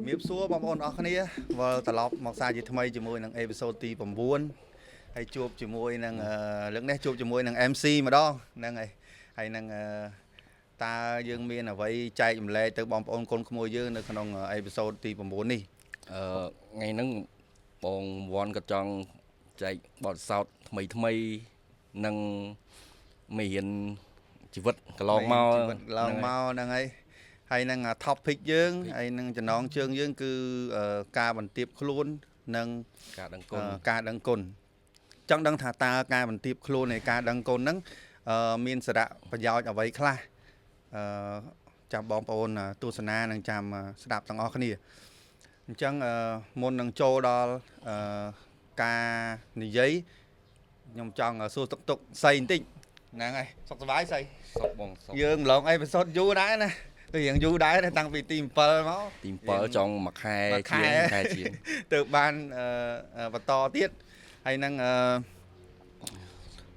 ជំរាបសួរបងប្អូនអរគ្នាវិលត្រឡប់មកសារជាថ្មីជាមួយនឹងអេពីសូតទី9ហើយជួបជាមួយនឹងលើកនេះជួបជាមួយនឹង MC ម្ដងហ្នឹងហើយនឹងតើយើងមានអ្វីចែកម្លែកទៅបងប្អូនកូនក្មួយយើងនៅក្នុងអេពីសូតទី9នេះថ្ងៃហ្នឹងបងវ៉ាន់ក៏ចង់ចែកបទសោតថ្មីនឹងមេរៀនជីវិតកន្លងមកហ្នឹងហើយនឹង topic យើងហើយនឹងចំណងជើងយើងគឺការបន្ទាបខ្លួននិងការដឹងគុណចង់ដឹងថាតើការបន្ទាបខ្លួននៃការដឹងគុណហ្នឹងមានសារៈប្រយោជន៍អ្វីខ្លះចាំបងប្អូនទស្សនានិងចាំស្ដាប់ទាំងអស់គ្នាអញ្ចឹងមុននឹងចូលដល់ការនិយាយខ្ញុំចង់សួរទុកសៃបន្តិចហ្នឹងហើយសុខសប្បាយសៃសុខបងសុខយើងឡងអេពីសូតយូរដែរណាទៅរៀងយូរដែរតាំងពីទី7មកទី7ចង់មួយខែជាងទៅបានបន្តទៀតហើយនឹង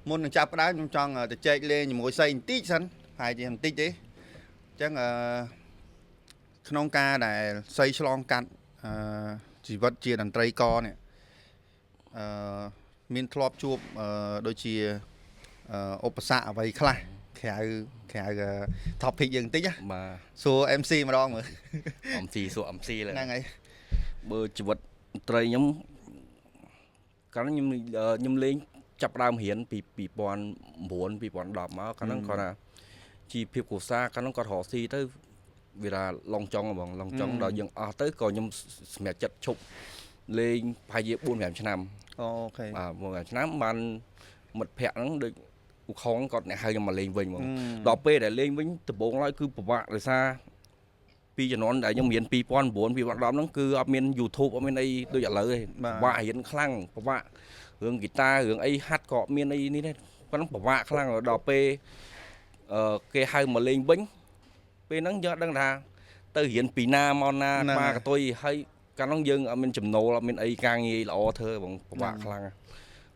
មុននឹងចាប់ផ្ដើមខ្ញុំចង់ទៅចែកលេងជាមួយសៃបន្តិចសិនហើយជាបន្តិចទេអញ្ចឹងក្នុងការដែលសៃឆ្លងកាត់ជីវិតជាតន្ត្រីករនេះមានធ្លាប់ជួបដូចជាឧបសគ្គអ្វីខ្លះក្រៅ topic យើងបន្តិចណាបាទសួរ MC ម្ដងមើល សួរ MC ឡើយហ្នឹងហើយបើជីវិតតន្ត្រីខ្ញុំកាលខ្ញុំលេងចាប់ដើមរៀនពី2009 2010មកកាលហ្នឹងគាត់ថាជីវភាពគ្រួសារកាលហ្នឹងគាត់រកស៊ីទៅវាថាឡងចង់បងឡងចង់ដល់យើងអស់ទៅក៏ខ្ញុំសម្រេចចិត្តឈប់លេងប្រហែលជា 4-5 ឆ្នាំអូខេបាទ4-5ឆ្នាំបានមិត្តភ័ក្ដិហ្នឹងដូចឧខងគាត់អ្នកហៅខ្ញុំមកលេងវិញហ្មងដល់ពេលដែលលេងវិញដំបូងឡើយគឺពិបាកដោយសារពីជំនាន់ដែលខ្ញុំរៀន2009 2010ហ្នឹងគឺអត់មាន YouTube អត់មានអីដូចឥឡូវទេពិបាករៀនខ្លាំងពិបាករឿងហ្គីតារឿងអីហាត់ក៏អត់មានអីនេះទេប៉ុន្តែពិបាកខ្លាំងដល់ពេលគេហៅមកលេងវិញពេលហ្នឹងយើងអត់ដឹងថាទៅរៀនពីណាមកណាប៉ាកតុយហើយកាលហ្នឹងយើងអត់មានចំណូលអត់មានអីការងារល្អធ្វើបងពិបាកខ្លាំង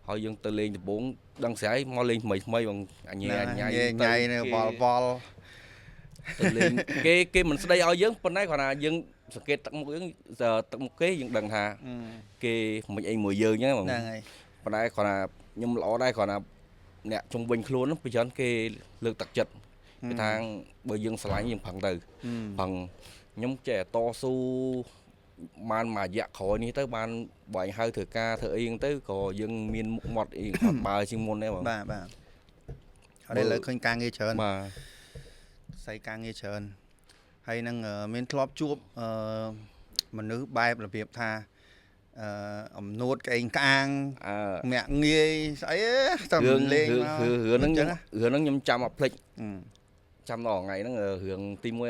ហើយយើងទៅលេងដំបូងដឹងស្រីមកលេងថ្មីបងអញ្ញាញ៉ៃនៅវល់ទៅលេងគេមិនស្ដីឲ្យយើងប៉ុន្តែគាត់ថាយើងសង្កេតទឹកមុខយើងទឹកមុខគេយើងដឹងថាគេមិនអីមួយយើងអញ្ចឹងបងហ្នឹងហើយប៉ុន្តែគាត់ថាខ្ញុំល្អដែរគាត់ថាអ្នកជុំវិញខ្លួនប្រយ័ត្នគេលើកទឹកចិត្តគេថាបើយើងស្រឡាញ់យើងប្រឹងទៅប្រឹងខ្ញុំចេះតស៊ូបានមួយរយៈក្រោយនេះទៅបានបើហៅធ្វើការធ្វើអីហ្នឹងទៅក៏យើងមានមុខមាត់អីបើជាងមុនដែរបងបាទហើយលើឃើញការងារច្រើនបាទស្អីការងារច្រើនហើយនឹងមានធ្លាប់ជួបមនុស្សបែបរបៀបថាអំនួតក្អេងក្អាងមាក់ងាយស្អីតែលេងរឿងហ្នឹងខ្ញុំចាំអត់ភ្លេចចាំដល់ថ្ងៃហ្នឹងរឿងទី1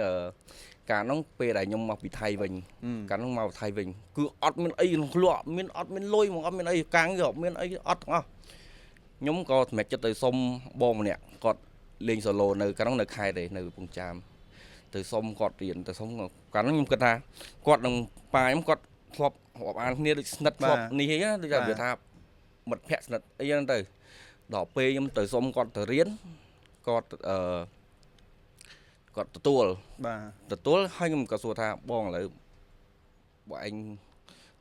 កាលហ្នឹងពេលដែលខ្ញុំមកពីថៃវិញកាលហ្នឹងមកថៃវិញគឺអត់មានអីក្នុងខ្លួនអត់មានលុយហ្មងអត់មានអីកាំងក៏អត់មានអីអត់ទាំងអស់ខ្ញុំក៏សម្រេចចិត្តទៅសុំបងម្នាក់គាត់លេងសូឡូនៅកាលហ្នឹងនៅខេត្តទេនៅកំពង់ចាមទៅសុំគាត់រៀនទៅសុំកាលហ្នឹងខ្ញុំគិតថាគាត់នឹងប៉ាខ្ញុំគាត់ធ្លាប់រាប់អានគ្នាដូចស្និទ្ធធ្លាប់នេះអីណាដូចវាថាមិត្តភ័ក្ដិស្និទ្ធអីហ្នឹងទៅដល់ពេលខ្ញុំទៅសុំគាត់ទៅរៀនគាត់គាត់ទទួលហើយខ្ញុំក៏សួរថាបងឥឡូវបើឯង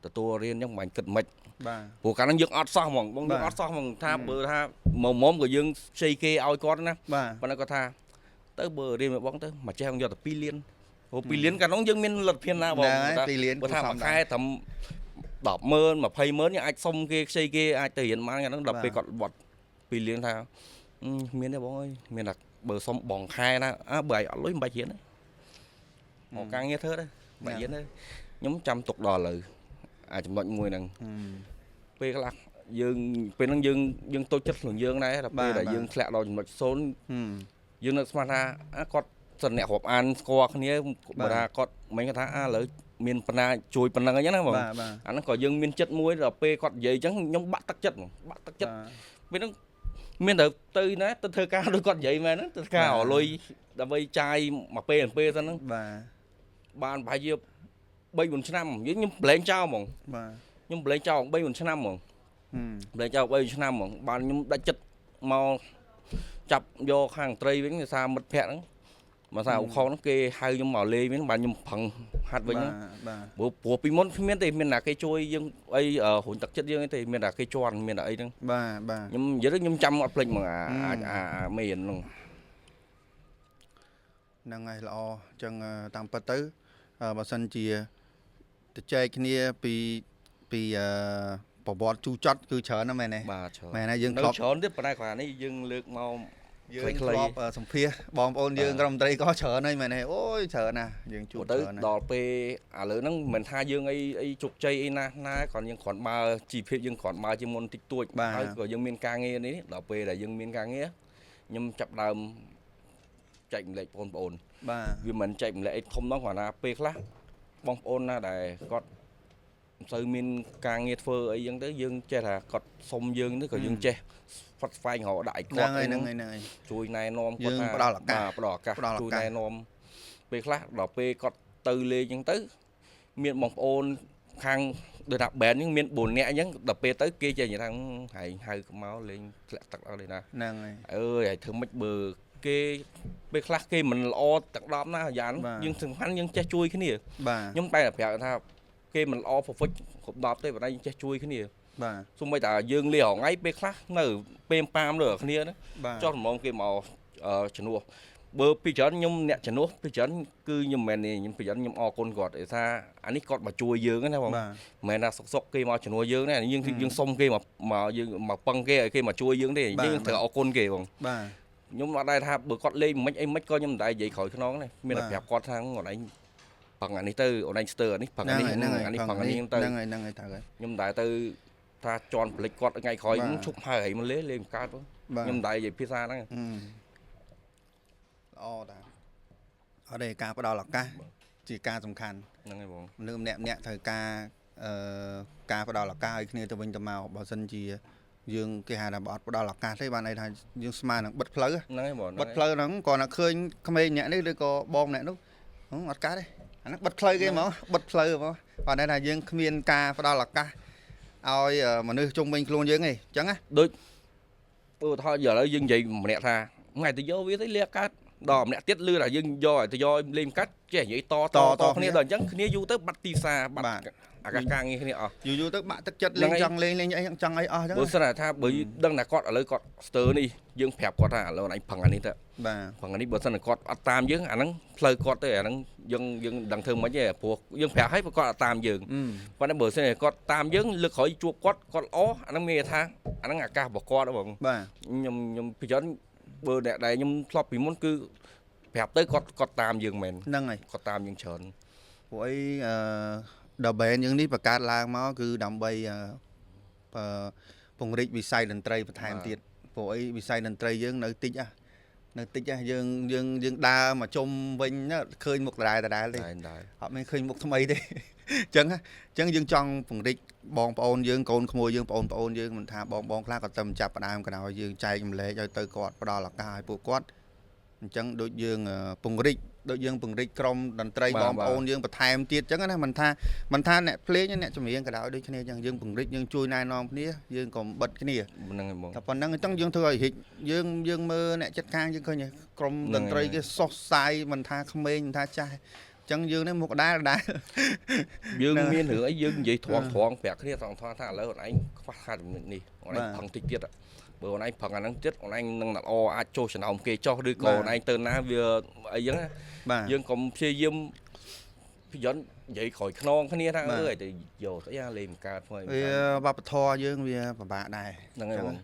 ទទួលរៀនអញ្ចឹងមិនគិតមិនបាទព្រោះកាលហ្នឹងយើងអត់សោះហ្មងបងយើងអត់សោះហ្មងថាបើថាមុំក៏យើងខ្ចីគេឲ្យគាត់ណាប៉ុន្តែគាត់ថាទៅបើរៀនមកបងទៅមកចេះយកតែ2លានព្រោះ2លានកាលហ្នឹងយើងមានលទ្ធភាពណាបងថា2លានបើថាមួយខែត្រឹម100000 200000យើងអាចសុំគេខ្ចីគេអាចទៅរៀនបានកាលហ្នឹងដល់ពេលគាត់បត់2លានថាមានទេបងអើយមានតែបើសុំបងខែណាបើឯងអត់លុយមិនបាច់រៀនទេមកការងារធ្វើទេមិនរៀនទេខ្ញុំចាំទុកដល់ឥឡូវចំណុចមួយហ្នឹងពេលខ្លះយើងពេលហ្នឹងយើងតូចចិត្តខ្លួនយើងដែរដល់ពេលដែលយើងធ្លាក់ដល់ចំណុច0យើងនឹកស្មានថាគាត់សិនអ្នករាប់អានស្គាល់គ្នាបើថាគាត់មិនគាត់ថាឥឡូវមានបណ្ណាជួយប៉ុណ្ណឹងអញ្ចឹងណាបងអាហ្នឹងក៏យើងមានចិត្តមួយដល់ពេលគាត់និយាយអញ្ចឹងខ្ញុំបាក់ទឹកចិត្តពេលហ្នឹងមានទៅណាទៅធ្វើការដូចគាត់និយាយមែនហ្នឹងទៅការរលុយដើម្បីចាយមួយពេលសិនហ្នឹងបានប្រហែលជា3-4 ឆ្នាំខ្ញុំប្លែងចោលហ្មងខ្ញុំប្លែងចោល3-4 ឆ្នាំហ្មងប្លែងចោល3-4 ឆ្នាំហ្មងបានខ្ញុំដាច់ចិត្តមកចាប់យកខាងត្រីវិញដោយសារមិត្តភ័ក្ដិហ្នឹងមកសារឧខហ្នឹងគេហៅខ្ញុំមកលេងវិញបានខ្ញុំប្រឹងហ ហាត់វិញហ្នឹង បាទ ព្រោះពីមុនគ្មានទេមានតែគេជួយយើងអីរុញទឹកចិត្តយើងទេមានតែគេជន់មានតែអីហ្នឹង បាទ ខ្ញុំនិយាយទៅខ្ញុំចាំអត់ភ្លេចហ្មងអាមេរៀនហ្នឹង ហ្នឹងហើយល្អអញ្ចឹងតាមពិតទៅបើសិនជាទៅចែកគ្នាពីប្រវត្តិជូរចត់គឺច្រើនណាស់មែនទេ បាទច្រើន មែនហើយយើង នៅ ធ្លាប់ ច្រើនទៀតប៉ុន្តែគ្រាន់នេះយើងលើកមក យើងធ្លាប់សម្ភាសបងប្អូនយើងក្រុមតន្ត្រីក៏ច្រើនហើយមែនទេអូយច្រើនណាស់យើងជួប ទៅ ច្រើនណាស់ ដល់ពេលឥឡូវហ្នឹងមិនថាយើងអីជោគជ័យអីណាគ្រាន់យើងគ្រាន់បើជីវភាពយើងគ្រាន់បើជាមុនតិចតួចហើយក៏យើងមានការងារនេះដល់ពេលដែលយើងមានការងារខ្ញុំចាប់ដើមចែកម្លែកបងប្អូន បាទ វាមិនចែកម្លែកអីធំដល់គ្រាន់តែពេលខ្លះបងប្អូនណាដែលគាត់មិនសូវមានការងារធ្វើអីចឹងទៅយើងចេះថាគាត់សុំយើងទៅក៏យើងចេះផាត់ស្វែងរកដាក់ឲ្យគាត់ហ្នឹងហើយ ជួយណែនាំគាត់ថា ផ្ដល់ឱកាស ផ្ដល់ឱកាសជួយណែនាំពេលខ្លះដល់ពេលគាត់ទៅលេងអញ្ចឹងទៅមានបងប្អូនខាងដូចថា band ហ្នឹងមាន4នាក់អញ្ចឹងដល់ពេលទៅគេចេះនិយាយថាហែងហៅមកលេងធ្លាក់ទឹកអត់ទេណា ហ្នឹងហើយ អើយឲ្យធ្វើម៉េចបើគេពេលខ្លះគេមិនល្អទាំង10ណាយ៉ាងយើងសំខាន់យើងចេះជួយគ្នា បាទ ខ្ញុំតែប្រាប់ថាគេមិនល្អ perfect គ្រប់10ទេប៉ុន្តែយើងចេះជួយគ្នា បាទ សូម្បីតែយើងលារហងៃពេលខ្លះនៅពេលប៉ាមលើគ្នាហ្នឹង បាទ ចោះហ្មងគេមកជំនួសបើពីច្រើនខ្ញុំអ្នកជំនួសពីច្រើនគឺខ្ញុំមិនមែនខ្ញុំពីច្រើនខ្ញុំអរគុណគាត់ឯថាអានេះគាត់មកជួយយើងណាបង បាទ មិនមែនថាសុកគេមកជំនួសយើងណាយើងសុំគេមកយើងមកពឹងគេឲ្យគេមកជួយយើងទេយើងត្រូវអរគុណគេបង បាទ ខ្ញុំអត់ដែរថាបើគាត់លេងមិនអីមិនក៏ខ្ញុំមិនដែរនិយាយក្រោយខ្នងទេមានតែប្រាប់គាត់ថាអូនឯងផឹងអានេះទៅអូនឯងស្ទើរអានេះផឹងអានេះអានេះផឹងអានេះទៅ ហ្នឹងហើយត្រូវហើយ ខ្ញុំដែរទៅថាជន់ប្លិចគាត់ថ្ងៃក្រោយឈប់ហើយមកលេងកើតបងខ្ញុំដែរនិយាយភាសាហ្នឹង ល្អតាអត់ទេការផ្ដល់ឱកាសជាការសំខាន់ ហ្នឹងហើយបង មនុស្សម្នាក់ត្រូវការផ្ដល់ឱកាសឲ្យគ្នាទៅវិញទៅមកបើសិនជាយើងគេហៅថាបើអត់ផ្ដល់ឱកាសទេបានន័យថាយើងស្មាននឹងបិទផ្លូវ ហ្នឹងហើយបង បិទផ្លូវហ្នឹងគាត់ណាឃើញក្មេងអ្នកនេះឬក៏បងអ្នកនោះអត់កើតទេអាហ្នឹងបិទផ្លូវគេហ្មងបិទផ្លូវហ្មងបានន័យថាយើងគ្មានការផ្ដល់ឱកាសឲ្យមនុស្សជុំវិញខ្លួនយើងទេអញ្ចឹងណា ដូចឧទាហរណ៍ឥឡូវយើងនិយាយម្នាក់ថាថ្ងៃទៅយកវាទៅលាកើតដល់ម្នាក់ទៀតលឺថាយើងយកទៅយកលេងកាត់ចេះនិយាយតគ្នាដល់អញ្ចឹងគ្នាយូរទៅបាត់ទីផ្សារបាត់អាការងារគ្នាអស់ យូរទៅបាក់ទឹកចិត្តលេងចង់លេងអីចង់អីអស់អញ្ចឹង បើសិនថាបើដឹងថាគាត់ឥឡូវគាត់ស្ទើរនេះយើងប្រាប់គាត់ថាឥឡូវអញផឹងអានេះទៅ បាទ ផឹងអានេះបើសិនតែគាត់អត់តាមយើងអាហ្នឹងផ្លូវគាត់ទេអាហ្នឹងយើងដឹងធ្វើមិនទេព្រោះយើងប្រាប់ឲ្យគាត់អត់តាមយើងប៉ុន្តែបើសិនតែគាត់តាមយើងលើកក្រោយជួបគាត់ល្អអាហ្នឹងមានថាអាហ្នឹងអាកាសរបស់គាត់បង បាទ ខ្ញុំពីច្រើនបើអ្នកដែលខ្ញុំធ្លាប់ពីមុនគឺប្រាប់ទៅគាត់តាមយើងមែន ហ្នឹងហើយ គាត់តាមយើងច្រើន ព្រោះអីដល់ band យើងនេះបង្កើតឡើងមកគឺដើម្បីពង្រីកវិស័យតន្ត្រីបន្ថែមទៀតព្រោះអីវិស័យតន្ត្រីយើងនៅតិចយើងដើរមកជុំវិញឃើញមុខដដែលទេ ដែរ អត់មានឃើញមុខថ្មីទេ អញ្ចឹងយើងចង់ពង្រីកបងប្អូនយើងកូនក្មួយយើងបងប្អូនយើងមិនថាបងខ្លះក៏ទៅចាប់ផ្ដើមក៏ដោយយើងចែកម្លែកឲ្យទៅគាត់ផ្ដល់ឱកាសឲ្យពួកគាត់អញ្ចឹងដូចយើងពង្រីកក្រុមតន្ត្រីបងប្អូនយើងបន្ថែមទៀតអញ្ចឹងណាមិនថាអ្នកភ្លេងអ្នកចម្រៀងក៏ដោយដូចគ្នាអញ្ចឹងយើងពង្រីកយើងជួយណែនាំគ្នាយើងក៏បិទគ្នា ហ្នឹងហើយបង តែប៉ុណ្្នឹងអញ្ចឹងយើងធ្វើឲ្យរីកយើងមើលអ្នកចិត្តខាងយើងឃើញក្រុមតន្ត្រីគេសុសសាយមិនថាក្មេងមិនថាចាស់អញ្ចឹងយើងនេះមុខដែរ យើងមានរឿងអីយើងនិយាយត្រង់ប្រាប់គ្នាត្រង់ថាឥឡូវអូនឯងខ្វះខាតចំណុចនេះអូនឯងផឹងតិចទៀតបើអូនឯងផឹងអាហ្នឹងទៀតអូនឯងនឹងល្អអាចចូលចំណោមគេចោះឬក៏អូនឯងទៅណាវាអីចឹងណាយើងកុំព្យាយាមពីយន្តនិយាយក្រោយខ្នងគ្នាថាអើយទៅយកស្អីអាលេងកើតហ្មងវាវប្បធម៌យើងវាពិបាកដែរ ហ្នឹងហើយបង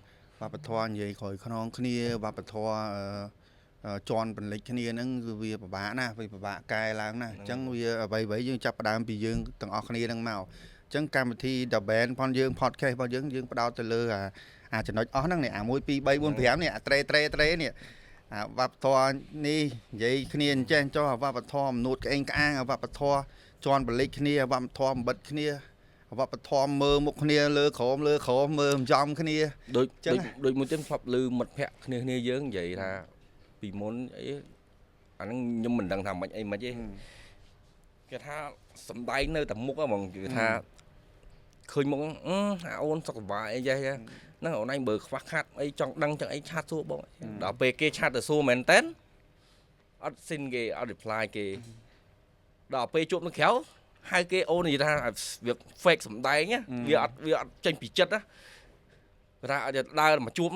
វប្បធម៌និយាយក្រោយខ្នងគ្នាវប្បធម៌ជន់បន្លិចគ្នាហ្នឹងគឺវាពិបាកណាស់វាពិបាកកែឡើងណាស់អញ្ចឹងវាអ្វីយើងចាប់ផ្ដើមពីយើងទាំងអស់គ្នាហ្នឹងមកអញ្ចឹងកម្មវិធី The Band ផងយើង podcast របស់យើងផ្ដោតទៅលើអាចំណុចអស់ហ្នឹងនេះអា1 2 3 4 5នេះអាត្រេនេះអាវប្បធម៌នេះនិយាយគ្នាអញ្ចឹងចុះអាវប្បធម៌មនួតក្អេងក្អាងអាវប្បធម៌ជន់បន្លិចគ្នាអាវប្បធម៌បំបិតគ្នាវប្បធម៌មើលមុខគ្នាលើក្រោមមើលចំគ្នា ដូចមួយទៀតធ្លាប់ឮមិត្តភ័ក្ដិគ្នាយើងនិយាយថាពីមុនអីអាហ្នឹងខ្ញុំមិនដឹងថាមិនអីមិនទេគេថាសំដែងនៅតែមុខហ្មងគេថាឃើញមុខអូនសុខសប្បាយអីចេះហ្នឹងអូនឯងបើខ្វះខាតអីចង់ដឹងចឹងអីឆាតសួរបងដល់ពេលគេឆាតទៅសួរមែនតើអត់ស៊ីនគេអត់ reply គេ ដល់ពេលជួបនឹងក្រៅហើយគេអូននិយាយថាវា fake សំដែងណាវាអត់ចេញពីចិត្តណាថាអាចដើរមកជួប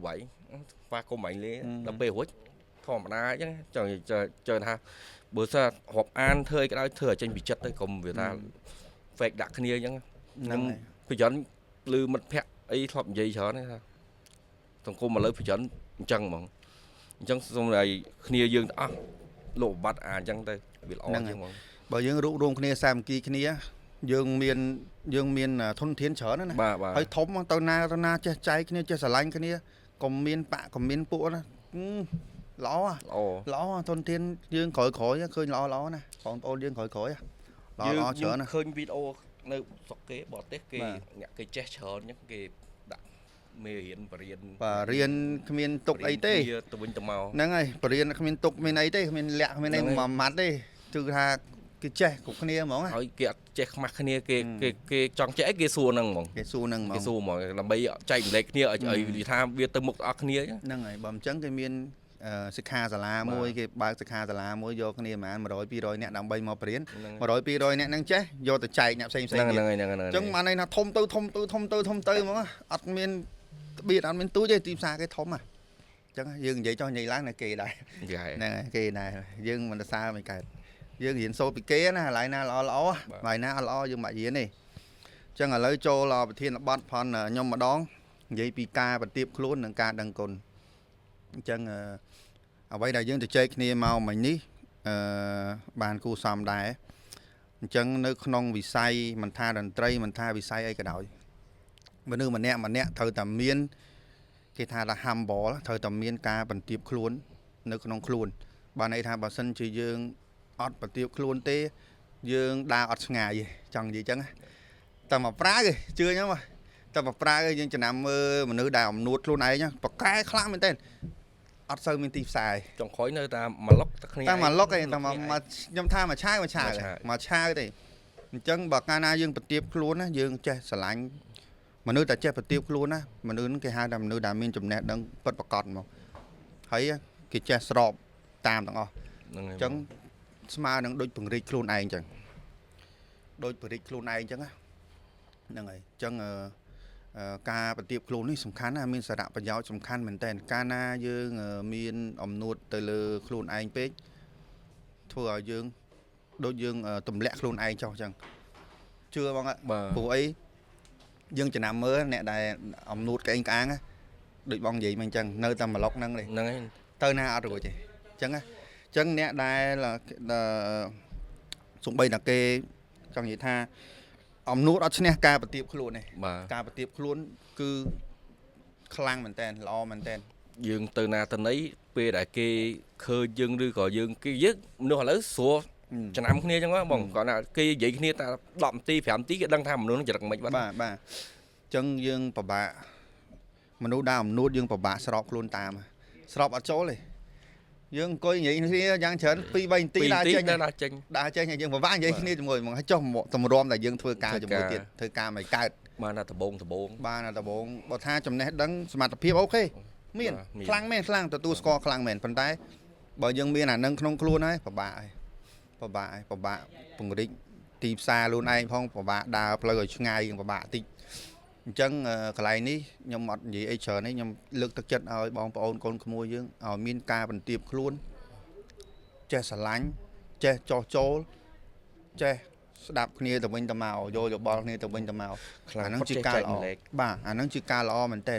ហើយប៉ាកុំអីលេដល់ពេលរួចធម្មតាអញ្ចឹងចង់ថាបើថារាប់អានធ្វើអីក៏ដោយធ្វើឲ្យចេញពីចិត្តទៅកុំវាថា fake ដាក់គ្នាអញ្ចឹងហ្នឹងប្រយ័ត្នឮមិត្តភ័ក្តិអីធ្លាប់និយាយច្រើនថាសង្គមឥឡូវប្រយ័ត្នអញ្ចឹងហ្មងអញ្ចឹងសូមឲ្យគ្នាយើងទាំងអស់លោកបាត់អញ្ចឹងទៅវាល្អជាងហ្មងបើយើងរួបរวมគ្នាសាមគ្គីគ្នាយើងមានធនធានច្រើនណាហើយធំទៅណាចេះចែកគ្នាចេះស្រឡាញ់គ្នាកុំមានបាក់កុំមានពួកណាល្អធនធានយើងក្រោយឃើញល្អណាបងប្អូនយើងក្រោយល្អច្រើនណាឃើញវីដេអូនៅស្រុកគេបរទេសគេអ្នកគេចេះច្រើនអញ្ចឹងគេដាក់មេរៀនបរៀនគ្មានទុកអីទេទៅវិញទៅមកហ្នឹងហើយបរៀនគ្មានទុកមានអីទេគ្មានលាក់គ្មានអីមួយម៉ាត់ទេគឺថាគេចេះគ្រប់គ្នាហ្មងហើយគេអត់ចេះខ្មាស់គ្នាគេចង់ចេះអីគេសួរហ្នឹងហ្មងគេសួរហ្មងដើម្បីចែករំលែកគ្នាឲ្យនិយាយថាវាទៅមុខដល់គ្នាហ្នឹងហើយបើមិនចឹងគេមានសិក្ខាសាលាមួយគេបើកសិក្ខាសាលាមួយយកគ្នាប្រហែល100 200នាក់ដើម្បីមកបរៀន100 200នាក់ហ្នឹងចេះយកទៅចែកអ្នកផ្សេងហ្នឹងហើយអញ្ចឹងបានន័យថាធំទៅហ្មងអត់មានបៀតអត់មានទូចទេទីផ្សារគេធំអញ្ចឹងយើងនិយាយចោះនិយាយឡើងតែគេដែរហ្នឹងហើយគេដែរយើងមិនសរសើរមិនកើតយើងរៀនសូត្រពីគេណាកន្លែងណាល្អកន្លែងណាអត់ល្អយើងមិនបាច់រៀនទេអញ្ចឹងឥឡូវចូលប្រធានបទផនខ្ញុំម្ដងនិយាយពីការបន្ទាបខ្លួននិងការដឹងគុណអញ្ចឹងអ្វីដែលយើងទៅចែកគ្នាមកមិញនេះបានគូសំដែរអញ្ចឹងនៅក្នុងវិស័យមិនថាតន្ត្រីមិនថាវិស័យអីក៏ដោយមនុស្សម្នាក់ត្រូវតែមានគេថា humble ត្រូវតែមានការបន្ទាបខ្លួននៅក្នុងខ្លួនបានន័យថាបើសិនជាយើងអត់បន្ទាបខ្លួនទេយើងដើរអត់ឆ្ងាយទេចង់និយាយអញ្ចឹងតែមកប្រើទេជឿខ្ញុំតែមកប្រើយើងចំណាំមើលមនុស្សដែលអំនួតខ្លួនឯងបកកែខ្លាំងមែនតើអត់សូវមានទីផ្សារចុងក្រោយនៅតែមកលុកតែគ្នាតែមកលុកឯងតែមកខ្ញុំថាមកឆាវទេអញ្ចឹងបើកាលណាយើងបន្ទាបខ្លួនណាយើងចេះស្រឡាញ់មនុស្សតែចេះបន្ទាបខ្លួនណាមនុស្សហ្នឹងគេហៅថាមនុស្សដែលមានចំណេះដឹងពិតប្រាកដមកហើយគេចេះស្របតាមទាំងអស់អញ្ចឹងស្មើនឹងដូចពង្រីកខ្លួនឯងអញ្ចឹងដូចពង្រីកខ្លួនឯងអញ្ចឹងហ្នឹងហើយអញ្ចឹងការបន្ទាបខ្លួននេះសំខាន់ណាមានសារៈប្រយោជន៍សំខាន់មែនតើកាលណាយើងមានអំនួតទៅលើខ្លួនឯងពេកធ្វើឲ្យយើងដូចយើងទម្លាក់ខ្លួនឯងចុះអញ្ចឹងជឿបងព្រោះអីយើងចំណាំមើលអ្នកដែលអំនួតក្អេងក្អាងដូចបងនិយាយមកអញ្ចឹងនៅតែម្លុកហ្នឹងហើយទៅណាអត់រួចទេអញ្ចឹងអ្នកដែលសំបីតែគេចង់និយាយថាអំនួតអត់ឈ្នះការបន្ទាបខ្លួនទេការបន្ទាបខ្លួនគឺខ្លាំងមែនតើល្អមែនតើយើងទៅណាទៅណីពេលដែលគេឃើញយើងឬក៏យើងមនុស្សឥឡូវស្រួលចំណាំគ្នាអញ្ចឹងបងគាត់ថាគេនិយាយគ្នាតែ10នាទី5នាទីគេដឹងថាមនុស្សនឹងចរិតមិនបាទអញ្ចឹងយើងពិបាកមនុស្សដែលអំនួតយើងពិបាកស្របខ្លួនតាមស្របអត់ចូលទេយើងអង្គុយនិយាយគ្នាយ៉ាងច្រើន2 3នាទីដើរចេញយើងពិបាកនិយាយគ្នាជាមួយហ្មងឲ្យចុះតម្រាំតែយើងធ្វើការជាមួយទៀតធ្វើការមិនកើតបានតែដបងបានតែដបងបើថាចំណេះដឹងសមត្ថភាពអូខេមានខ្លាំងមែនខ្លាំងទទួលស្គាល់ខ្លាំងមែនប៉ុន្តែបើយើងមានអានឹងក្នុងខ្លួនហើយពិបាកពង្រីកទីផ្សារខ្លួនឯងផងពិបាកដើរផ្លូវឲ្យឆ្ងាយពិបាកតិចអញ្ចឹងកន្លែងនេះខ្ញុំអត់និយាយអីច្រើនទេខ្ញុំលើកទឹកចិត្តឲ្យបងប្អូនកូនក្មួយយើងឲ្យមានការបន្ទាបខ្លួនចេះស្រឡាញ់ចេះចោះចូលចេះស្ដាប់គ្នាទៅវិញទៅមកយកយោបល់គ្នាទៅវិញទៅមកអាហ្នឹងជាការល្អបាទអាហ្នឹងជាការល្អមែនតើ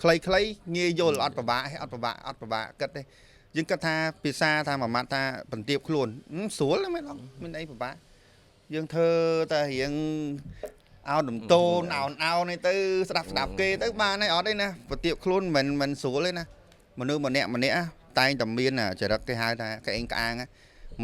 ខ្លីងាយយល់អត់ពិបាកគិតទេយើងគិតថាភាសាថាមួយម៉ាត់ថាបន្ទាបខ្លួនស្រួលមែនអត់មានអីពិបាកយើងធ្វើតែរៀងអោនដំតូនអោននេះទៅស្ដាប់គេទៅបានហើយអត់ទេណាបន្ទាបខ្លួនមិនស្រួលទេណាមនុស្សម្នាក់តែងតែមានចរិតគេហៅថាក្អេងក្អាង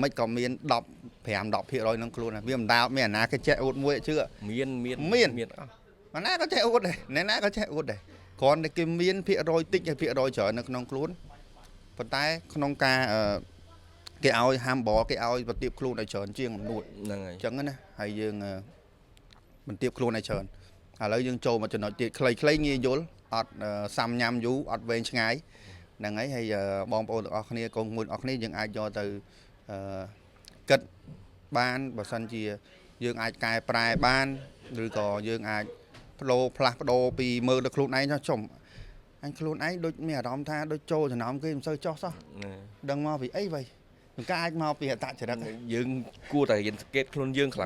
មិនក៏មាន10% 10% ក្នុងខ្លួនវាមិនដាល់មានអាណាគេចេះអួតមួយជឿមានអស់អាណាក៏ចេះអួតដែរអ្នកណាក៏ចេះអួតដែរគ្រាន់តែគេមានភាគរយតិចហើយភាគរយច្រើននៅក្នុងខ្លួនប៉ុន្តែក្នុងការគេឲ្យ humble គេឲ្យបន្ទាបខ្លួនឲ្យច្រើនជាងអំនួតហ្នឹងហើយអញ្ចឹងណាហើយយើងបន្ទាបខ្លួនឲ្យច្រើនឥឡូវយើងចូលមកចំណុចទៀតខ្លីងាយយល់អត់សាំញ៉ាំយូរអត់វែងឆ្ងាយហ្នឹងហើយបងប្អូនទាំងអស់គ្នាកូនមួយទាំងអស់គ្នាយើងអាចយកទៅគិត បានបើសិនជាយើងអាចកែប្រែបានឬក៏យើងអាចផ្លាស់ប្ដូរពីមើលទៅខ្លួនឯងចុះចំអញខ្លួនឯងដូចមានអារម្មណ៍ថាដូចចូលចំណោមគេមិនសូវចោះសោះដឹងមកពីអីវ៉ៃមិនក៏អាចមកពីអតចរិតយើងគួរតែរៀនសង្កេតខ្លួនយើងខ្លះ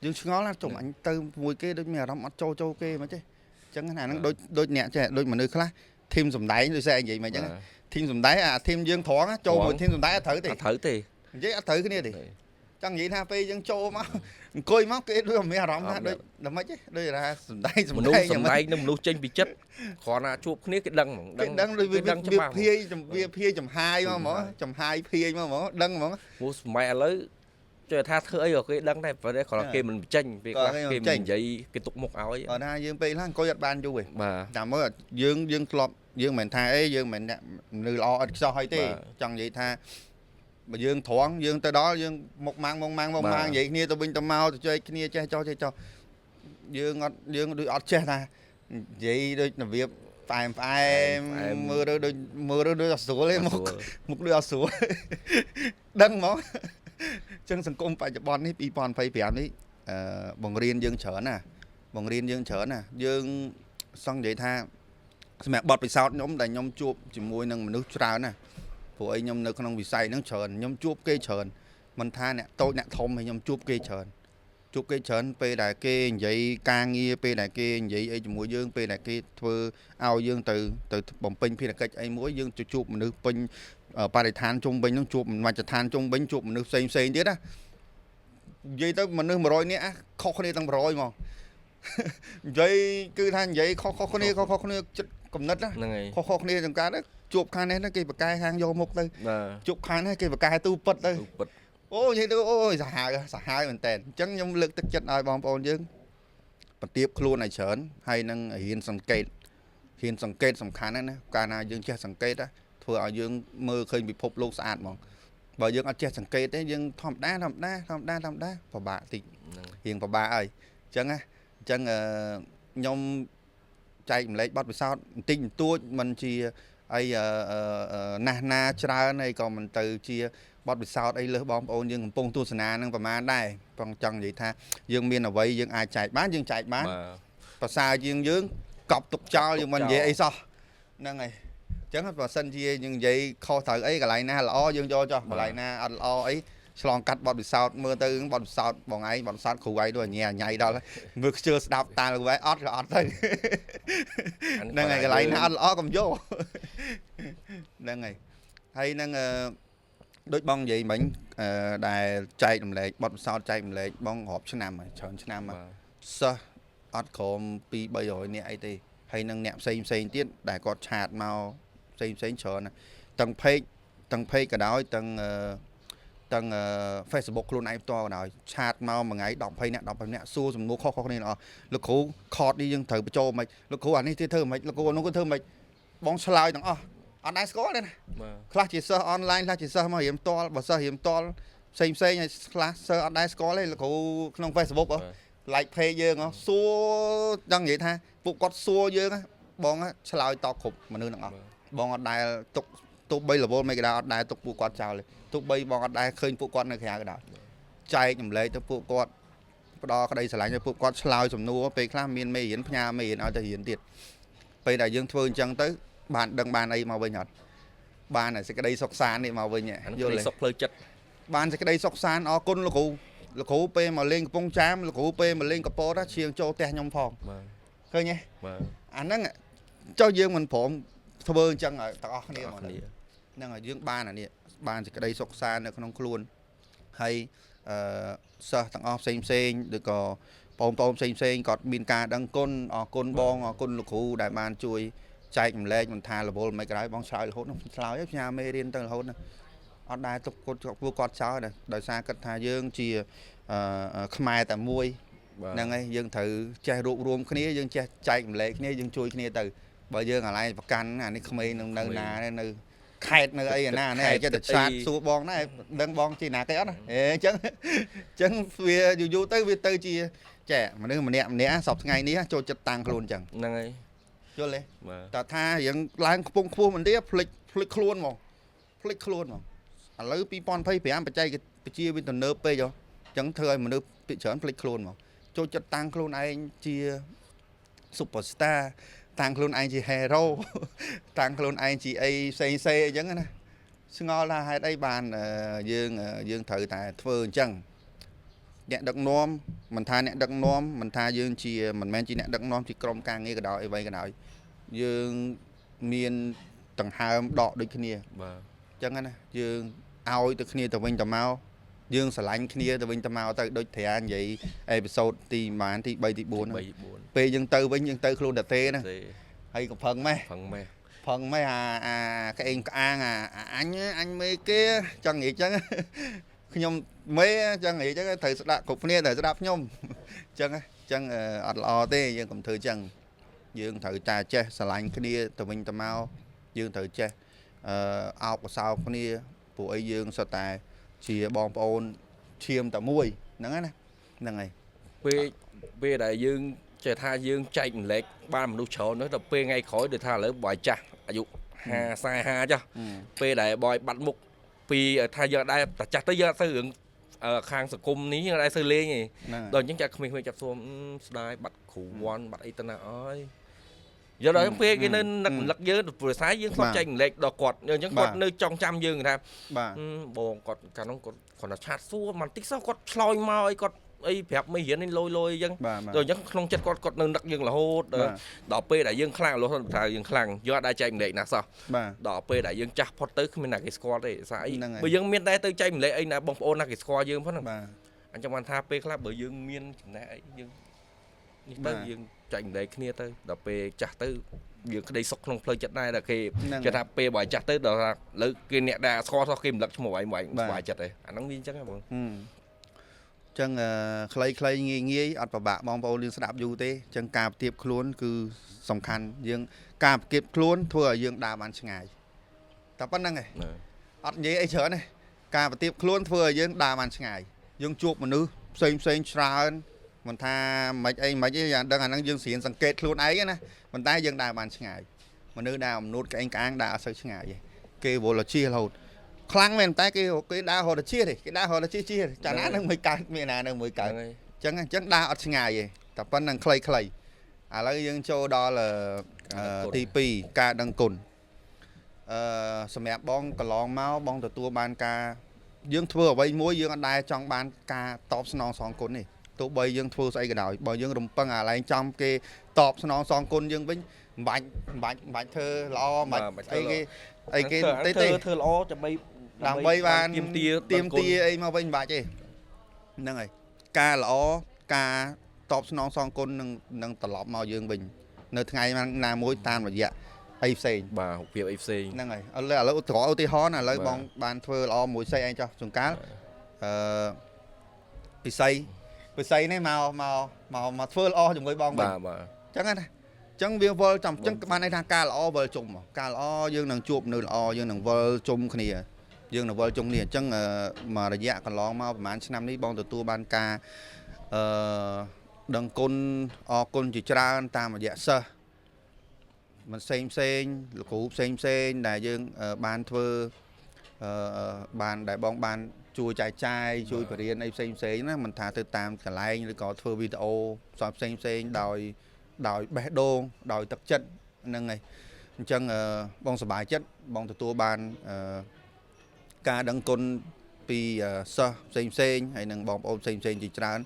យើងឆ្ងល់ណាចំអញទៅមួយគេដូចមានអារម្មណ៍អត់ចូលគេមិនទេអញ្ចឹងអាហ្នឹងដូចអ្នកចេះដូចមនុស្សខ្លះធីមសំដែងដូចស្អែកនិយាយមកអញ្ចឹងធីមសំដែងអាធីមយើងត្រង់ចូលមួយធីមសំដែងអត់ត្រូវទេនិយាយអត់ត្រូវគ្នាទេចង់និយាយថាពេលយើងចូលមកអង្គុយមកគេដូចមានអារម្មណ៍ថាដូចដល់ម៉េចទេដូចថាសំដែងមនុស្សសំដែងនឹងមនុស្សចេញពីចិត្តគ្រាន់តែជួបគ្នាគេដឹងហ្មងដឹងដូចវាភាយចំហាយមកហ្មងចំហាយភាយមកហ្មងដឹងហ្មងព្រោះសម័យឥឡូវចេះថាធ្វើអីក៏គេដឹងដែរប៉ុន្តែគ្រាន់តែគេមិនចេញពេលខ្លះគេមិននិយាយគេទុកមុខឲ្យអត់ថាយើងពេលខ្លះអង្គុយអត់បានយូរទេបាទតាមមើលយើងធ្លាប់យើងមិនថាអីយើងមិនអ្នកមនុស្សល្អឥតខ្ចោះអីទេចង់និយាយថាបើយើងត្រង់យើងទៅដល់យើងមកម៉ាំងនិយាយគ្នាទៅវិញទៅមកទៅជែកគ្នាចេះចោះយើងដូចអត់ចេះថានិយាយដូចរបៀបផ្អែមមើលទៅដូចអត់ស្រួលទេមុខដូចអត់ស្រួលដឹងហ្មងចឹងសង្គមបច្ចុប្បន្ននេះ2025នេះបង្រៀនយើងច្រើនណាយើងសង្ឃនិយាយថាសម្រាប់បទពិសោធន៍ខ្ញុំដែលខ្ញុំជួបជាមួយនឹងមនុស្សច្រើនណាព្រោះអីខ្ញុំនៅក្នុងវិស័យហ្នឹងច្រើនខ្ញុំជួបគេច្រើនមិនថាអ្នកតូចអ្នកធំហើយខ្ញុំជួបគេច្រើនពេលដែលគេនិយាយការងារពេលដែលគេនិយាយអីជាមួយយើងពេលដែលគេធ្វើឲ្យយើងទៅបំពេញភារកិច្ចអីមួយយើងជួបមនុស្សពេញបរិស្ថានជុំវិញហ្នឹងជួបមជ្ឈដ្ឋានជុំវិញជួបមនុស្សផ្សេងទៀតណានិយាយទៅមនុស្ស100នាក់ខុសគ្នាទាំង100ហ្មងនិយាយគឺថានិយាយខុសគ្នាចិត្តគំនិតណាហ្នឹងហើយខុសគ្នាចង្ការជួបខាងនេះគេបកកែខាងយកមុខទៅជួបខាងនេះគេបកកែទូពិតទៅអូនិយាយទៅអូយសាហាវមែនតើអញ្ចឹងខ្ញុំលើកទឹកចិត្តឲ្យបងប្អូនយើងបន្ទាបខ្លួនឲ្យច្រើនហើយនឹងរៀនសង្កេតសំខាន់ណាស់កាលណាយើងចេះសង្កេតធ្វើឲ្យយើងមើលឃើញពិភពលោកស្អាតហ្មងបើយើងអត់ចេះសង្កេតទេយើងធម្មតាពិបាកតិចរៀងពិបាកហើយអញ្ចឹងខ្ញុំចែកម្លែកបទពិសោធន៍បន្តិចបន្តួចមិនជាអីណាស់ណាច្រើនហើយក៏មិនទៅជាបទពិសោធន៍អីលើសបងប្អូនយើងកំពុងទស្សនានឹងប្រហែលដែរបងចង់និយាយថាយើងមានអ្វីយើងអាចចែកបានយើងចែកបានប្រសើរយើងកប់ទុកចោលយើងមិននិយាយអីសោះហ្នឹងហើយអញ្ចឹងបើសិនជាយើងនិយាយខុសត្រូវអីកន្លែងណាល្អយើងយកចោះកន្លែងណាអត់ល្អអីឆ្លងកាត់បទពិសោធន៍មើលទៅបទពិសោធន៍បងឯងបទពិសោធន៍គ្រូឯងដូចញ៉ៃដល់មើលខ្ជិលស្ដាប់តាលោកឯងអត់ក៏អត់ទៅហ្នឹងហើយកន្លែងណាអត់ល្អកុំយកហ្នឹងហើយនឹងដូចបងនិយាយមិញដែលចែករំលែកបទពិសោធន៍ចែករំលែកបងរាប់ឆ្នាំហើយច្រើនឆ្នាំហើយសិស្សអត់ក្រោម2 300នាក់អីទេហើយនឹងអ្នកផ្សេងទៀតដែលគាត់ឆាតមកផ្សេងច្រើនទាំង page ក៏ដោយទាំងFacebook ខ្លួនឯងផ្ទាល់ក៏ដោយឆាតមកមួយថ្ងៃ10 20នាក់សួរសំណួរខុសគ្នាអស់លោកគ្រូខតនេះយើងត្រូវបញ្ចូលមិនលោកគ្រូអានេះធ្វើមិនលោកគ្រូនោះក៏ធ្វើមិនបងឆ្លើយទាំងអស់អត់ដែរស្គាល់ទេណាខ្លះជាសិស្សអនឡាញខ្លះជាសិស្សមករៀនផ្ទាល់បើសិស្សរៀនផ្ទាល់ផ្សេងហើយខ្លះសិស្សអត់ដែរស្គាល់ទេលោកគ្រូក្នុង Facebook like page យើងសួរចង់និយាយថាពួកគាត់សួរយើងបងឆ្លើយតបគ្រប់មនុស្សទាំងអស់បងអត់ដែលទុកទូ3រវល់មិនក៏ដោយអត់ដែលទុកពួកគាត់ចោលទេទូ3បងអត់ដែលឃើញពួកគាត់នៅក្រៅក៏ដោយចែកចម្លែកទៅពួកគាត់ផ្ដល់ក្តីស្រឡាញ់ឲ្យពួកគាត់ឆ្លើយសំណួរពេលខ្លះមានមេរៀនផ្ញើមេរៀនឲ្យទៅរៀនទៀតពេលដែលយើងធ្វើអញ្ចឹងទៅបានដឹងបានអីមកវិញអត់បានសេចក្តីសុខសាន្តនេះមកវិញយល់សុខផ្លូវចិត្តបានសេចក្តីសុខសាន្តអរគុណលោកគ្រូពេលមកលេងកំពង់ចាមលោកគ្រូពេលមកលេងកពតឈៀងចូលផ្ទះខ្ញុំផងឃើញទេអាហ្នឹងចុះយើងមិនព្រមធ្វើអញ្ចឹងឲ្យទាំងអស់គ្នាមកហ្នឹងហើយយើងបានអានេះបានសេចក្តីសុខសាន្តនៅក្នុងខ្លួនហើយសិស្សទាំងអស់ផ្សេងឬក៏បងប្អូនផ្សេងគាត់មានការដឹងគុណអរគុណបងអរគុណលោកគ្រូដែលបានជួយចែកម្លែកមិនថារវល់មិនក្រោយបងឆ្លើយរហូតឆ្លើយផ្ញើមេរៀនទៅរហូតអត់ដែរទុកគាត់ចោលដែរដោយសារគាត់ថាយើងជាខ្មែរតែមួយហ្នឹងហើយយើងត្រូវចេះរួបរวมគ្នាយើងចេះចែកម្លែកគ្នាយើងជួយគ្នាទៅបើយើងអាឡែប្រកាន់អានេះក្មេងនៅណានៅខេតនៅអីណានេះចេះតែឆាតសួរបងណាដឹងបងជាណាគេអត់ណាអញ្ចឹងវាយូរទៅវាទៅជាចេះមនុស្សម្នាក់សពថ្ងៃនេះចូលចិត្តតាំងខ្លួនអញ្ចឹងហ្នឹងហើយយល់ទេតើថាយើងឡើងខ្ពង់ខ្ពស់មិនទេភ្លេចខ្លួនហ្មងឥឡូវ2025បច្ចេកវិទ្យាវាទំនើបពេក ចឹងធ្វើឲ្យមនុស្សពីច្រើនភ្លេចខ្លួនមកចូលចិត្តតាំងខ្លួនឯងជា superstar តាំងខ្លួនឯងជា hero តាំងខ្លួនឯងជាអីផ្សេងអញ្ចឹងណាស្ងល់ថាហេតុអីបានយើងត្រូវតែធ្វើអញ្ចឹងអ្នកដឹកនាំមិនថាអ្នកដឹកនាំមិនថាយើងជាមិនមែនជាអ្នកដឹកនាំជាក្រុមការងារក៏ដោយអ្វីក៏ដោយយើងមានដង្ហើមដកដូចគ្នាបាទអញ្ចឹងណាយើងឲ្យទៅគ្នាទៅវិញទៅមកយើងស្រឡាញ់គ្នាទៅវិញទៅមកទៅដូចត្រានិយាយអេពីសូតទីប្រហែលទី3ទី4ហ្នឹងពេលយើងទៅវិញយើងទៅខ្លួនតែទេណាហើយក៏ផឹងម៉េះអាក្អេងក្អាងអញមេគេចង់និយាយអញ្ចឹងខ្ញុំមេចឹងនិយាយអញ្ចឹងត្រូវស្ដាប់គ្រប់គ្នាត្រូវស្ដាប់ខ្ញុំអញ្ចឹងអត់ល្អទេយើងកុំធ្វើអញ្ចឹងយើងត្រូវតែចេះស្រឡាញ់គ្នាទៅវិញទៅមកយើងត្រូវចេះអោបកសោគ្នាព្រោះអីយើងសុទ្ធតែជាបងប្អូនឈាមតែមួយហ្នឹងណាហ្នឹងហើយពេលដែលយើងចេះថាយើងចែកម្លែកបានមនុស្សច្រើននោះដល់ពេលថ្ងៃក្រោយដូចថាឥឡូវបើចាស់អាយុ50 40ចាស់ពេលដែលបយបាត់មុខពីថាយើងដែរតែចាស់ទៅយើងអត់ទៅរឿងខាងសង្គមនេះយើងដែរទៅលេងទេដល់អញ្ចឹងចាក់ក្មេងៗចាប់សួរស្ដាយបាត់គ្រូវ័នបាត់អីទៅណាអើយយកដល់ពេលគេនៅនឹករំលឹកយើងព្រោះស្អីយើងស្បចែកម្លែកដល់គាត់អញ្ចឹងគាត់នៅចង់ចាំយើងថាបងគាត់កាលនោះគាត់គាត់ឆាតសួរបន្តិចសោះគាត់ឆ្លើយមកអីគាត់អីប្រាប់មេរៀននេះលយអញ្ចឹងដល់អញ្ចឹងក្នុងចិត្តគាត់នៅនឹកយើងរហូតដល់ពេលដែលយើងខ្លាំងលោះថាយើងខ្លាំងយកអត់ដែរចែកម្លែកណាសោះដល់ពេលដែលយើងចាស់ផុតទៅគ្មានណាគេស្គាល់ទេស្អីបើយើងមានដែរទៅចែកម្លែកអីណាបងប្អូនណាគេស្គាល់យើងផងហ្នឹងអញ្ចឹងបានថាពេលខ្លះបើយើងមានចំណេះអីយើងនេះទៅយើងចែកម្លែកគ្នាទៅដល់ពេលចាស់ទៅយើងក្តីសុខក្នុងផ្លូវចិត្តដែរដល់គេគេថាពេលបើចាស់ទៅដល់ថាលើគេអ្នកដែលស្គាល់សោះគេរំលឹកឈ្មោះឯងស្វាយចិត្តទេអាហ្នឹងវាអញ្ចឹងហ៎បងចឹងខ្លីងាយអត់ពិបាកបងប្អូនយើងស្ដាប់យូរទេចឹងការប្រទៀបខ្លួនគឺសំខាន់យើងការប្រទៀបខ្លួនធ្វើឲ្យយើងដើរបានឆ្ងាយតែប៉ុណ្្នឹងឯងអត់និយាយអីច្រើនទេការប្រទៀបខ្លួនធ្វើឲ្យយើងដើរបានឆ្ងាយយើងជួបមនុស្សផ្សេងច្រើនមិនថាមិនអីយ៉ាងដឹងអាហ្នឹងយើងស្រៀនសង្កេតខ្លួនឯងណាប៉ុន្តែយើងដើរបានឆ្ងាយមនុស្សដើរអំនួតក្អេងក្អាងដើរអត់សូវឆ្ងាយទេគេវល់ជារហូតខ្លាំងមែនតែគេដើររត់ជាទេគេដើររត់ជាចាណានឹងមួយកើតមានណានឹងមួយកើតអញ្ចឹងដើរអត់ឆ្ងាយទេតែប៉ុណ្្នឹងខ្លីឥឡូវយើងចូលដល់ទី2ការដឹងគុណសម្រាប់បងកន្លងមកបងទទួលបានការយើងធ្វើអ្វីមួយយើងអត់ដែរចង់បានការតបស្នងសងគុណទេទោះបីយើងធ្វើស្អីក៏ដោយបើយើងរំពឹងអាឡែងចំគេតបស្នងសងគុណយើងវិញមិនបាច់ធ្វើល្អមិនបាច់អីគេទេធ្វើល្អដើម្បីបានទៀមទាអីមកវិញមិនបាច់ទេហ្នឹងហើយការល្អការតបស្នងសងគុណនឹងត្រឡប់មកយើងវិញនៅថ្ងៃណាមួយតាមរយៈអីផ្សេងបាទរូបភាពអីផ្សេងហ្នឹងហើយឥឡូវឧទាហរណ៍ឥឡូវបងបានធ្វើល្អមួយស្អីឯងចុះជួនកាលពិសីនេះមកធ្វើល្អជាមួយបងវិញអញ្ចឹងណាអញ្ចឹងវាវល់ចំអញ្ចឹងបានន័យថាការល្អវល់ជុំការល្អយើងនឹងជួបនៅល្អយើងនឹងវល់ជុំគ្នាយើងនឹងវល់ជុំគ្នាអញ្ចឹងមករយៈកន្លងមកប្រហែលឆ្នាំនេះបងទទួលបានការដឹងគុណអរគុណជាច្រើនតាមរយៈសិស្សមិនផ្សេងលោកគ្រូផ្សេងដែលយើងបានធ្វើបានដែលបងបានជួយចែកចាយជួយបរៀនអីផ្សេងណាមិនថាទៅតាមកន្លែងឬក៏ធ្វើវីដេអូផ្សេងដោយបេះដូងដោយទឹកចិត្តហ្នឹងហើយអញ្ចឹងបងសប្បាយចិត្តបងទទួលបានការដឹងគុណពីសិស្សផ្សេងហើយនឹងបងប្អូនផ្សេងជាច្រើន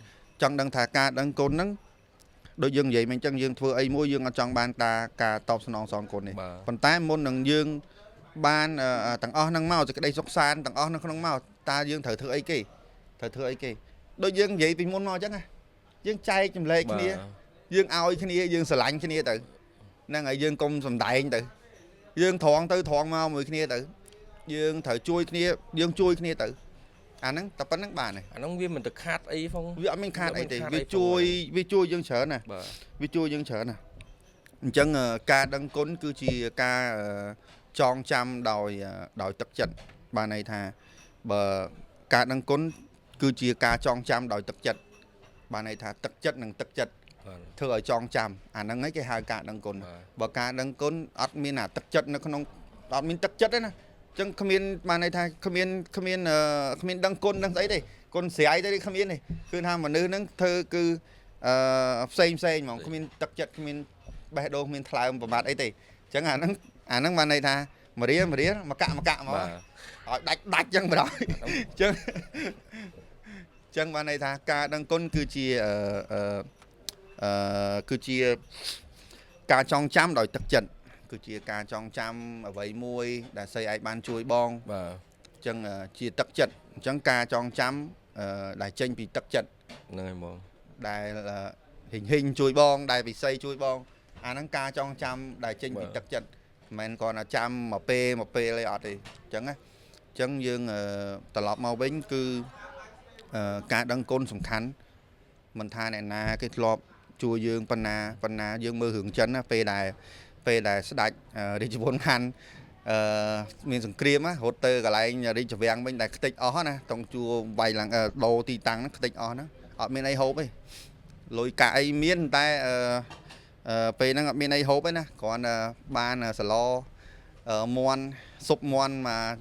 ចង់ដឹងថាការដឹងគុណហ្នឹងដូចយើងនិយាយមិនអញ្ចឹងយើងធ្វើអីមួយយើងអត់ចង់បានការតបស្នងសងគុណទេប៉ុន្តែមុននឹងយើងបានទាំងអស់ហ្នឹងមកសេចក្តីសុខសាន្តទាំងអស់នៅក្នុងមកតើយើងត្រូវធ្វើអីគេដូចយើងនិយាយពីមុនមកអញ្ចឹងណាយើងចែកចម្លែកគ្នាយើងឲ្យគ្នាយើងស្រឡាញ់គ្នាទៅហ្នឹងហើយយើងកុំសំដែងទៅយើងត្រង់មកមួយគ្នាទៅយើងត្រូវជួយគ្នាយើងជួយគ្នាទៅអាហ្នឹងតែប៉ុណ្្នឹងបានហើយអាហ្នឹងវាមិនទៅខាតអីផងវាអត់មានខាតអីទេវាជួយយើងច្រើនណាវាជួយយើងច្រើនណាអញ្ចឹងការដឹងគុណគឺជាការចងចាំដោយទឹកចិត្តបានន័យថាបើការដឹងគុណគឺជាការចងចាំដោយទឹកចិត្តបានន័យថាទឹកចិត្តនិងទឹកចិត្តធ្វើឲ្យចងចាំអាហ្នឹងឯងគេហៅការដឹងគុណបើការដឹងគុណអត់មានអាទឹកចិត្តនៅក្នុងអត់មានទឹកចិត្តទេណាអញ្ចឹងគ្មានបានន័យថាគ្មានដឹងគុណដឹងស្អីទេ កូនស្រីទៅគ្មានទេគឺថាមនុស្សហ្នឹងធ្វើគឺផ្សេងហ្មងគ្មានទឹកចិត្តគ្មានបេះដូងគ្មានថ្លើមប្រមាថអីទេអញ្ចឹងអាហ្នឹងបានន័យថាមរៀលមកកាក់មកឲ្យដាច់អញ្ចឹងបណ្ដោយអញ្ចឹងបានន័យថាការដឹងគុណគឺជាការចងចាំដោយទឹកចិត្តគឺជាការចងចាំអ្វីមួយដែលស្រីឯងបានជួយបងបាទអញ្ចឹងជាទឹកចិត្តអញ្ចឹងការចងចាំដែលចេញពីទឹកចិត្តហ្នឹងហើយបងដែលហ៊ីងជួយបងដែលវិស័យជួយបងអាហ្នឹងការចងចាំដែលចេញពីទឹកចិត្តមិនមែនគ្រាន់តែចាំមួយពេលអីអត់ទេអញ្ចឹងណាអញ្ចឹងយើងត្រឡប់មកវិញគឺការដឹងគុណសំខាន់មិនថាអ្នកណាគេធ្លាប់ជួយយើងប៉ុណ្ណាយើងមើលរឿងចិនណាពេលដែលស្ដេចរាជវង្សហាន់មានសង្គ្រាមរត់ទៅកន្លែងរាជវាំងវិញដែលខ្ទេចអស់ណាតុងជួវាយឡើងដោទីតាំងហ្នឹងខ្ទេចអស់ហ្នឹងអត់មានអីហូបទេលុយកាក់អីមានតែពេលហ្នឹងអត់មានអីហូបទេណាគ្រាន់តែបានសឡមន់ស៊ុបមន់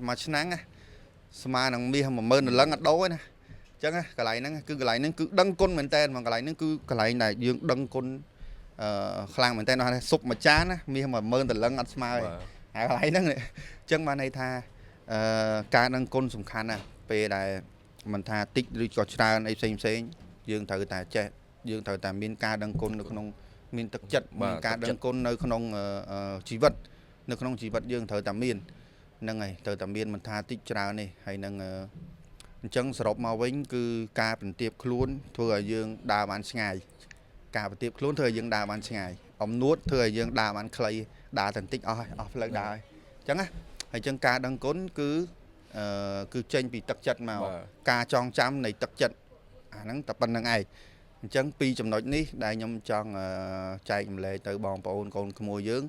មួយឆ្នាំងស្មើនឹងមាស 10000 ដុល្លឹងអត់ដូរទេណាអញ្ចឹងកន្លែងហ្នឹងគឺកន្លែងហ្នឹងគឺដឹងគុណមែនតើមកកន្លែងហ្នឹងគឺកន្លែងដែលយើងដឹងគុណខ្លាំងមែនតើថាស៊ុបមួយចានណាមាស 10000 ដុល្លឹងអត់ស្មើទេហើយកន្លែងហ្នឹងអញ្ចឹងបានន័យថាការដឹងគុណសំខាន់ណាស់ពេលដែលមិនថាតិចឬក៏ច្រើនអីផ្សេងយើងត្រូវតែចេះយើងត្រូវតែមានការដឹងគុណនៅក្នុងមានទឹកចិត្តមានការដឹងគុណនៅក្នុងជីវិតនៅក្នុងជីវិតយើងត្រូវតែមានហ្នឹងហើយត្រូវតែមានមិនថាតិចច្រើនទេហើយនឹងអញ្ចឹងសរុបមកវិញគឺការបន្ទាបខ្លួនធ្វើឲ្យយើងដើរបានឆ្ងាយការបន្ទាបខ្លួនធ្វើឲ្យយើងដើរបានឆ្ងាយអំនួតធ្វើឲ្យយើងដើរបានខ្លីដើរតែបន្តិចអស់ផ្លូវដើរហើយអញ្ចឹងណាហើយអញ្ចឹងការដឹងគុណគឺចេញពីទឹកចិត្តមកការចងចាំនៃទឹកចិត្តអាហ្នឹងតែប៉ុណ្្នឹងឯងអញ្ចឹងពីរចំណុចនេះដែលខ្ញុំចង់ចែកចម្លែកទៅបងប្អូនកូនក្មួយយើង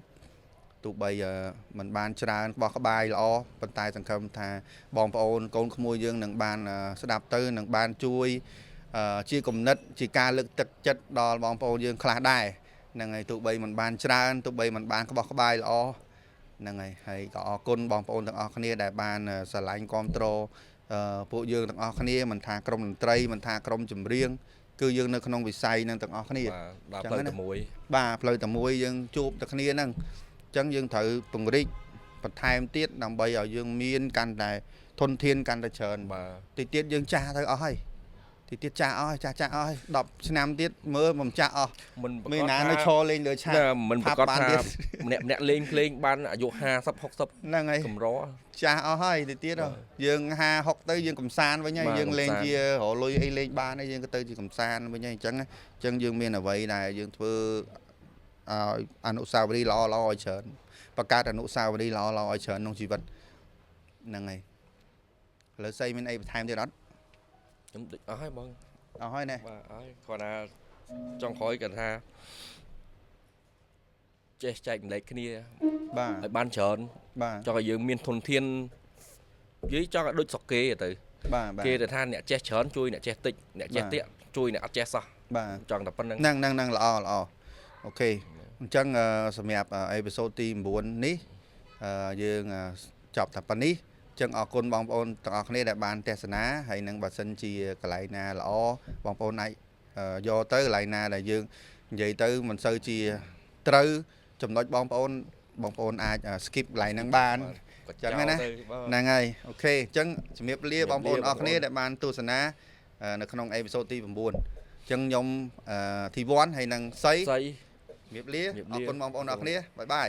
ទោះបីមិនបានច្រើនបោះក្បាយល្អប៉ុន្តែសង្ឃឹមថាបងប្អូនកូនក្មួយយើងនឹងបានស្ដាប់ទៅនឹងបានជួយជាគំនិតជាការលើកទឹកចិត្តដល់បងប្អូនយើងខ្លះដែរហ្នឹងហើយទោះបីមិនបានច្រើនទោះបីមិនបានក្បោះក្បាយល្អហ្នឹងហើយក៏អរគុណបងប្អូនទាំងអស់គ្នាដែលបានស្រឡាញ់គាំទ្រពួកយើងទាំងអស់គ្នាមិនថាក្រុមតន្ត្រីមិនថាក្រុមចម្រៀងគឺយើងនៅក្នុងវិស័យនឹងទាំងអស់គ្នាបាទផ្លូវតែមួយបាទផ្លូវតែមួយយើងជួបតែគ្នាហ្នឹងអញ្ចឹងយើងត្រូវពង្រីកបន្ថែមទៀតដើម្បីឲ្យយើងមានកាន់តែធនធានកាន់តែច្រើនបាទតិចទៀតយើងចាស់ទៅអស់ហើយតិចទៀតចាស់អស់ចាស់អស់ហើយ10ឆ្នាំទៀតមើលមិនចាស់អស់មានណានៅឈរលេងលើឆាកមិនប្រកាសថាម្នាក់លេងភ្លេងបានអាយុ50 60ហ្នឹងហើយកម្រចាស់អស់ហើយតិចទៀតយើង50 60ទៅយើងកំសាន្តវិញហើយយើងលេងជារលុយអីលេងបានហើយយើងក៏ទៅជាកំសាន្តវិញហើយអញ្ចឹងយើងមានអ្វីដែលយើងធ្វើអនុស្សាវរីយ៍ល្អឲ្យច្រើនបង្កើតអនុស្សាវរីយ៍ល្អឲ្យច្រើនក្នុងជីវិតហ្នឹងហើយឥឡូវស្អីមានអីបន្ថែមទៀតអត់ខ្ញុំអស់ហើយបងអស់ហើយណែបាទអស់ហើយគាត់ថាចង់ក្រោយគាត់ថាចេះចែកម្លែកគ្នាបាទឲ្យបានច្រើនបាទចង់ឲ្យយើងមានធនធាននិយាយចង់ឲ្យដូចស្រុកគេទៅបាទគេទៅថាអ្នកចេះច្រើនជួយអ្នកចេះតិចអ្នកចេះតិចជួយអ្នកអត់ចេះសោះបាទចង់តែប៉ុណ្្នឹងហ្នឹងល្អអូខេអញ្ចឹងសម្រាប់អេពីសូតទី9នេះយើងចប់តែប៉ុណ្នេះអញ្ចឹងអរគុណបងប្អូនទាំងអស់គ្នាដែលបានទស្សនាហើយនឹងបើសិនជាកន្លែងណាល្អបងប្អូនអាចយកទៅកន្លែងណាដែលយើងនិយាយទៅមិនសូវជាត្រូវចំណុចបងប្អូនអាច skip កន្លែងហ្នឹងបានអញ្ចឹងណាហ្នឹងហើយអូខេអញ្ចឹងជំរាបលាបងប្អូនអរគ្នាដែលបានទស្សនានៅក្នុងអេពីសូតទី9អញ្ចឹងខ្ញុំទី1ហើយនឹងសៃជំរាបលាអរគុណបងប្អូនអរគ្នាបាយបាយ